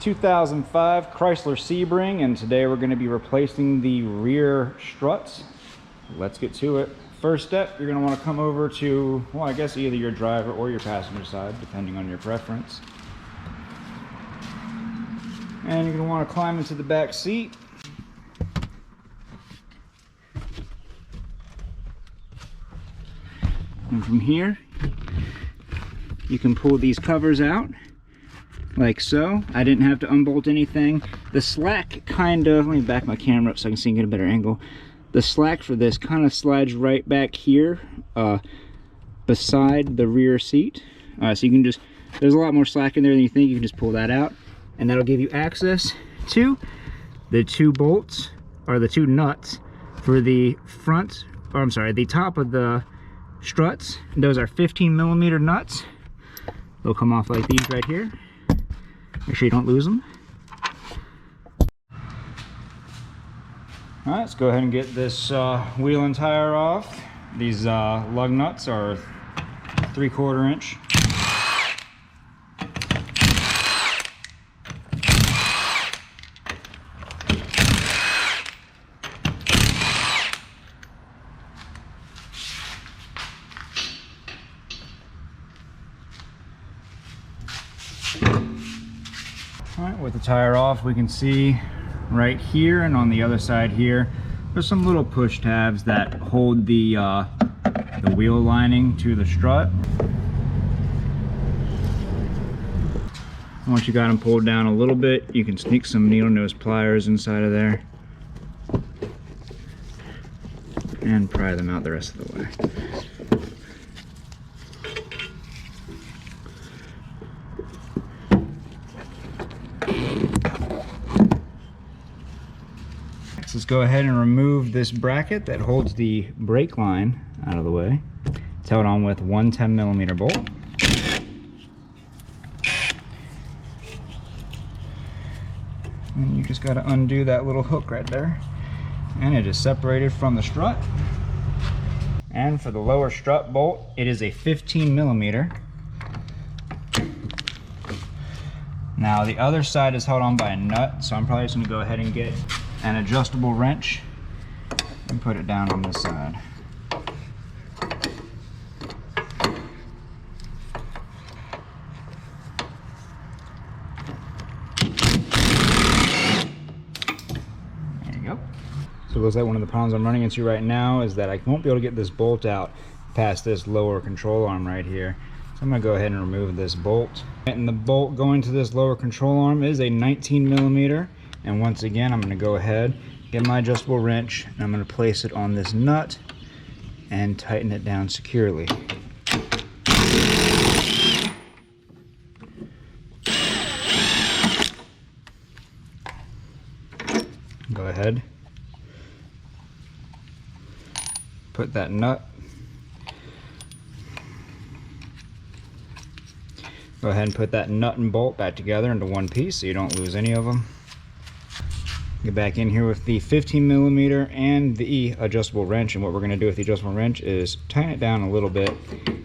2005 Chrysler Sebring, and today we're going to be replacing the rear struts. Let's get to it. First step, you're going to want to come over to, well, I guess either your driver or your passenger side, depending on your preference. And you're going to want to climb into the back seat. And from here, you can pull these covers out like so. I didn't have to unbolt anything. The slack kind of, let me back my camera up so I can see and get a better angle. The slack for this kind of slides right back here beside the rear seat. So you can just, there's a lot more slack in there than you think. You can just pull that out and that'll give you access to the two bolts, or the two nuts for the front, or I'm sorry, the top of the struts. Those are 15mm nuts. They'll come off like these right here. Make sure you don't lose them. All right, let's go ahead and get this wheel and tire off. These lug nuts are 3/4 inch. All right, with the tire off, we can see right here and on the other side here, there's some little push tabs that hold the wheel lining to the strut. Once you got them pulled down a little bit, you can sneak some needle nose pliers inside of there and pry them out the rest of the way. Let's go ahead and remove this bracket that holds the brake line out of the way. It's held on with one 10mm bolt. And you just got to undo that little hook right there. And it is separated from the strut. And for the lower strut bolt, it is a 15mm. Now the other side is held on by a nut, so I'm probably just going to go ahead and get an adjustable wrench and put it down on this side. There you go. So it looks like one of the problems I'm running into right now is that I won't be able to get this bolt out past this lower control arm right here. So I'm going to go ahead and remove this bolt. And the bolt going to this lower control arm is a 19mm. And once again, I'm going to go ahead, get my adjustable wrench, and I'm going to place it on this nut and tighten it down securely. Go ahead, put that nut. Go ahead and put that nut and bolt back together into one piece so you don't lose any of them. Get back in here with the 15mm and the adjustable wrench, and what we're going to do with the adjustable wrench is tighten it down a little bit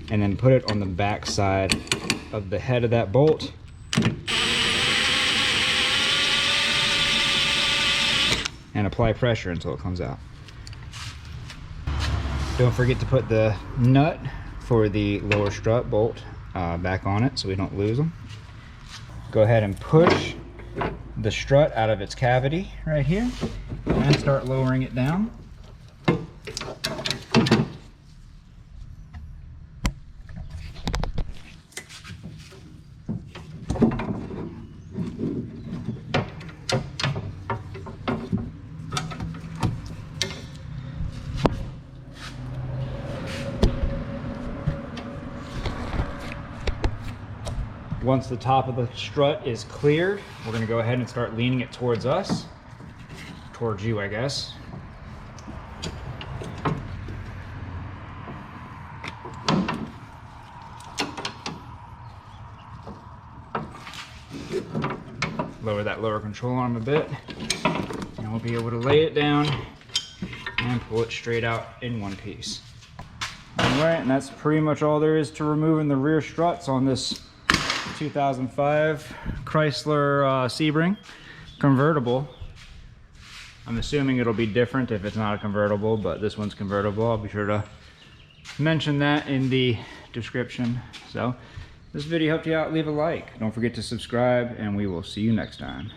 and then put it on the back side of the head of that bolt. And apply pressure until it comes out. Don't forget to put the nut for the lower strut bolt back on it so we don't lose them. Go ahead and push the strut out of its cavity right here and start lowering it down. Once the top of the strut is cleared, we're going to go ahead and start leaning it towards us. Towards you, I guess. Lower that lower control arm a bit, and we'll be able to lay it down and pull it straight out in one piece. All right, and that's pretty much all there is to removing the rear struts on this 2005 Chrysler Sebring Convertible. I'm assuming it'll be different if it's not a convertible, but this one's convertible. I'll be sure to mention that in the description. So this video helped you out, leave a like. Don't forget to subscribe, and we will see you next time.